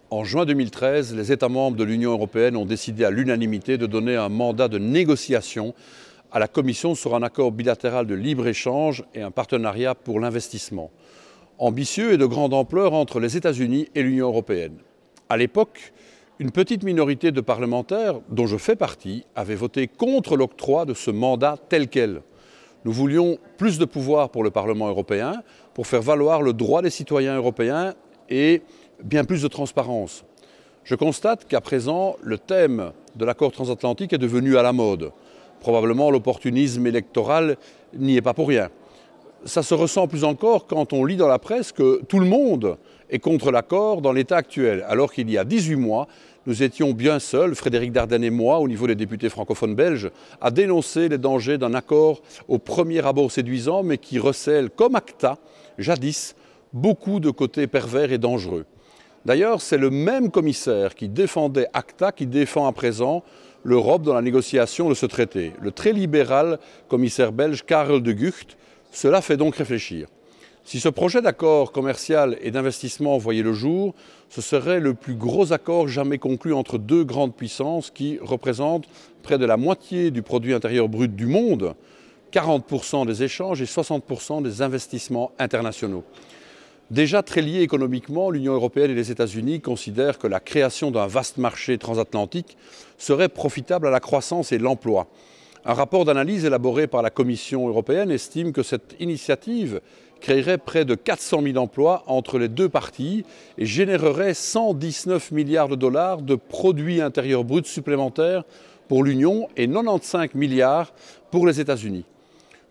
En juin 2013, les États membres de l'Union européenne ont décidé à l'unanimité de donner un mandat de négociation à la Commission sur un accord bilatéral de libre-échange et un partenariat pour l'investissement, ambitieux et de grande ampleur entre les États-Unis et l'Union européenne. À l'époque, une petite minorité de parlementaires, dont je fais partie, avait voté contre l'octroi de ce mandat tel quel. Nous voulions plus de pouvoir pour le Parlement européen, pour faire valoir le droit des citoyens européens et bien plus de transparence. Je constate qu'à présent, le thème de l'accord transatlantique est devenu à la mode. Probablement l'opportunisme électoral n'y est pas pour rien. Ça se ressent plus encore quand on lit dans la presse que tout le monde est contre l'accord dans l'état actuel, alors qu'il y a 18 mois, nous étions bien seuls, Frédéric Dardenne et moi, au niveau des députés francophones belges, à dénoncer les dangers d'un accord au premier abord séduisant, mais qui recèle, comme ACTA, jadis, beaucoup de côtés pervers et dangereux. D'ailleurs, c'est le même commissaire qui défendait ACTA qui défend à présent l'Europe dans la négociation de ce traité. Le très libéral commissaire belge Karel de Gucht. Cela fait donc réfléchir. Si ce projet d'accord commercial et d'investissement voyait le jour, ce serait le plus gros accord jamais conclu entre deux grandes puissances qui représentent près de la moitié du produit intérieur brut du monde, 40% des échanges et 60% des investissements internationaux. Déjà très liés économiquement, l'Union européenne et les États-Unis considèrent que la création d'un vaste marché transatlantique serait profitable à la croissance et l'emploi. Un rapport d'analyse élaboré par la Commission européenne estime que cette initiative créerait près de 400 000 emplois entre les deux parties et générerait 119 milliards de dollars de produits intérieurs bruts supplémentaires pour l'Union et 95 milliards pour les États-Unis.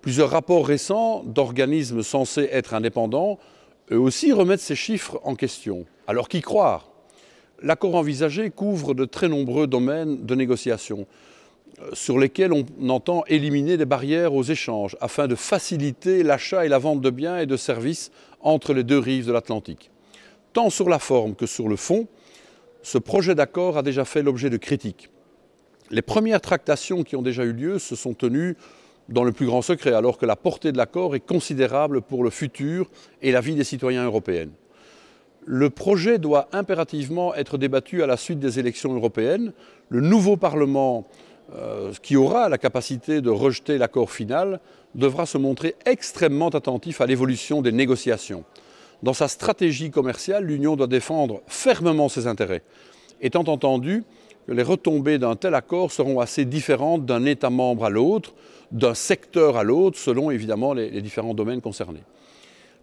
Plusieurs rapports récents d'organismes censés être indépendants, eux aussi, remettent ces chiffres en question. Alors qu'y croire? L'accord envisagé couvre de très nombreux domaines de négociation sur lesquels on entend éliminer des barrières aux échanges afin de faciliter l'achat et la vente de biens et de services entre les deux rives de l'Atlantique. Tant sur la forme que sur le fond, ce projet d'accord a déjà fait l'objet de critiques. Les premières tractations qui ont déjà eu lieu se sont tenues dans le plus grand secret, alors que la portée de l'accord est considérable pour le futur et la vie des citoyens européens. Le projet doit impérativement être débattu à la suite des élections européennes. Le nouveau Parlement qui aura la capacité de rejeter l'accord final, devra se montrer extrêmement attentif à l'évolution des négociations. Dans sa stratégie commerciale, l'Union doit défendre fermement ses intérêts, étant entendu que les retombées d'un tel accord seront assez différentes d'un État membre à l'autre, d'un secteur à l'autre, selon évidemment les différents domaines concernés.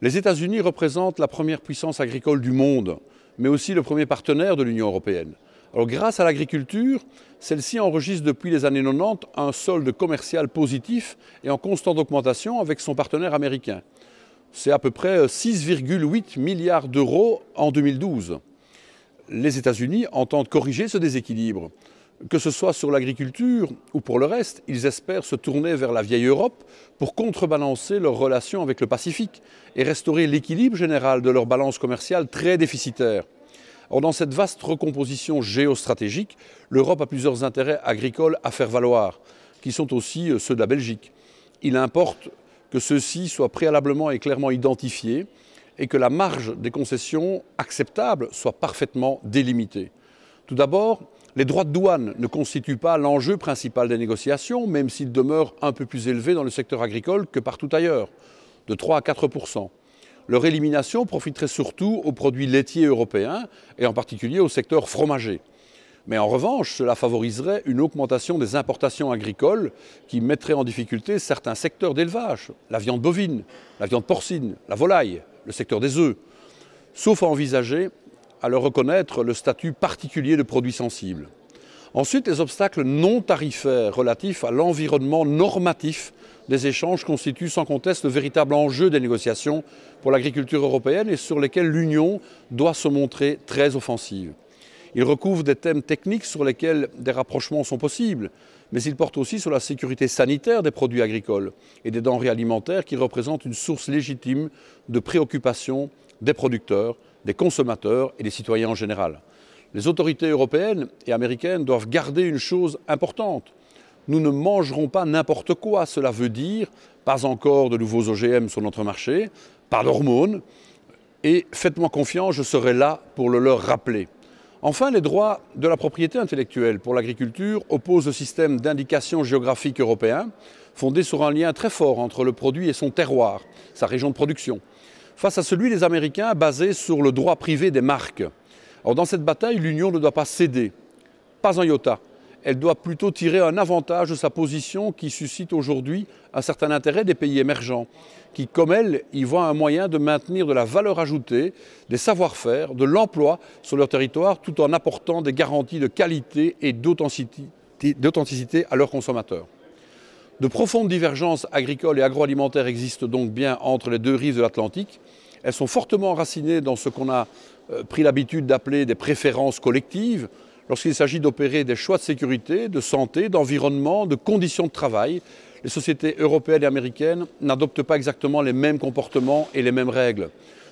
Les États-Unis représentent la première puissance agricole du monde, mais aussi le premier partenaire de l'Union européenne. Alors, grâce à l'agriculture, celle-ci enregistre depuis les années 90 un solde commercial positif et en constante augmentation avec son partenaire américain. C'est à peu près 6,8 milliards d'euros en 2012. Les États-Unis entendent corriger ce déséquilibre. Que ce soit sur l'agriculture ou pour le reste, ils espèrent se tourner vers la vieille Europe pour contrebalancer leurs relations avec le Pacifique et restaurer l'équilibre général de leur balance commerciale très déficitaire. Or, dans cette vaste recomposition géostratégique, l'Europe a plusieurs intérêts agricoles à faire valoir, qui sont aussi ceux de la Belgique. Il importe que ceux-ci soient préalablement et clairement identifiés et que la marge des concessions acceptables soit parfaitement délimitée. Tout d'abord, les droits de douane ne constituent pas l'enjeu principal des négociations, même s'ils demeurent un peu plus élevés dans le secteur agricole que partout ailleurs, de 3 à 4%. Leur élimination profiterait surtout aux produits laitiers européens et en particulier au secteur fromager. Mais en revanche, cela favoriserait une augmentation des importations agricoles qui mettrait en difficulté certains secteurs d'élevage, la viande bovine, la viande porcine, la volaille, le secteur des œufs, sauf à envisager à leur reconnaître le statut particulier de produits sensibles. Ensuite, les obstacles non tarifaires relatifs à l'environnement normatif des échanges constituent sans conteste le véritable enjeu des négociations pour l'agriculture européenne et sur lesquels l'Union doit se montrer très offensive. Ils recouvrent des thèmes techniques sur lesquels des rapprochements sont possibles, mais ils portent aussi sur la sécurité sanitaire des produits agricoles et des denrées alimentaires qui représentent une source légitime de préoccupation des producteurs, des consommateurs et des citoyens en général. Les autorités européennes et américaines doivent garder une chose importante. Nous ne mangerons pas n'importe quoi. Cela veut dire pas encore de nouveaux OGM sur notre marché, pas d'hormones. Et faites-moi confiance, je serai là pour le leur rappeler. Enfin, les droits de la propriété intellectuelle pour l'agriculture opposent le système d'indication géographique européen, fondé sur un lien très fort entre le produit et son terroir, sa région de production, face à celui des Américains basé sur le droit privé des marques. Alors, dans cette bataille, l'Union ne doit pas céder, pas un iota. Elle doit plutôt tirer un avantage de sa position qui suscite aujourd'hui un certain intérêt des pays émergents, qui, comme elle, y voient un moyen de maintenir de la valeur ajoutée, des savoir-faire, de l'emploi sur leur territoire, tout en apportant des garanties de qualité et d'authenticité à leurs consommateurs. De profondes divergences agricoles et agroalimentaires existent donc bien entre les deux rives de l'Atlantique. Elles sont fortement enracinées dans ce qu'on a pris l'habitude d'appeler des préférences collectives, lorsqu'il s'agit d'opérer des choix de sécurité, de santé, d'environnement, de conditions de travail. Les sociétés européennes et américaines n'adoptent pas exactement les mêmes comportements et les mêmes règles,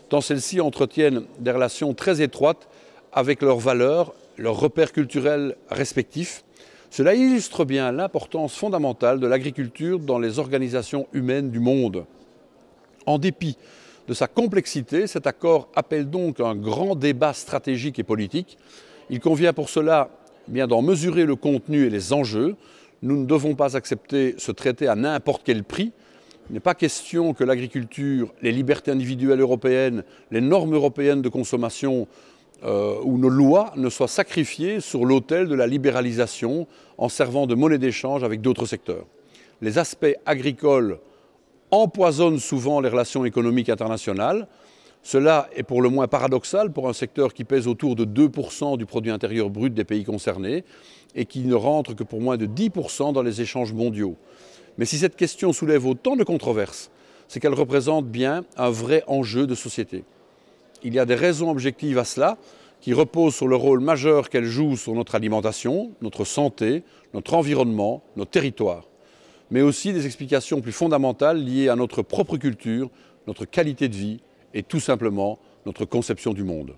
tant celles-ci entretiennent des relations très étroites avec leurs valeurs, leurs repères culturels respectifs. Cela illustre bien l'importance fondamentale de l'agriculture dans les organisations humaines du monde. En dépit de sa complexité, cet accord appelle donc un grand débat stratégique et politique. Il convient pour cela d'en mesurer le contenu et les enjeux. Nous ne devons pas accepter ce traité à n'importe quel prix. Il n'est pas question que l'agriculture, les libertés individuelles européennes, les normes européennes de consommation ou nos lois ne soient sacrifiées sur l'autel de la libéralisation en servant de monnaie d'échange avec d'autres secteurs. Les aspects agricoles empoisonnent souvent les relations économiques internationales. Cela est pour le moins paradoxal pour un secteur qui pèse autour de 2% du produit intérieur brut des pays concernés et qui ne rentre que pour moins de 10% dans les échanges mondiaux. Mais si cette question soulève autant de controverses, c'est qu'elle représente bien un vrai enjeu de société. Il y a des raisons objectives à cela qui reposent sur le rôle majeur qu'elle joue sur notre alimentation, notre santé, notre environnement, nos territoires, mais aussi des explications plus fondamentales liées à notre propre culture, notre qualité de vie et tout simplement notre conception du monde.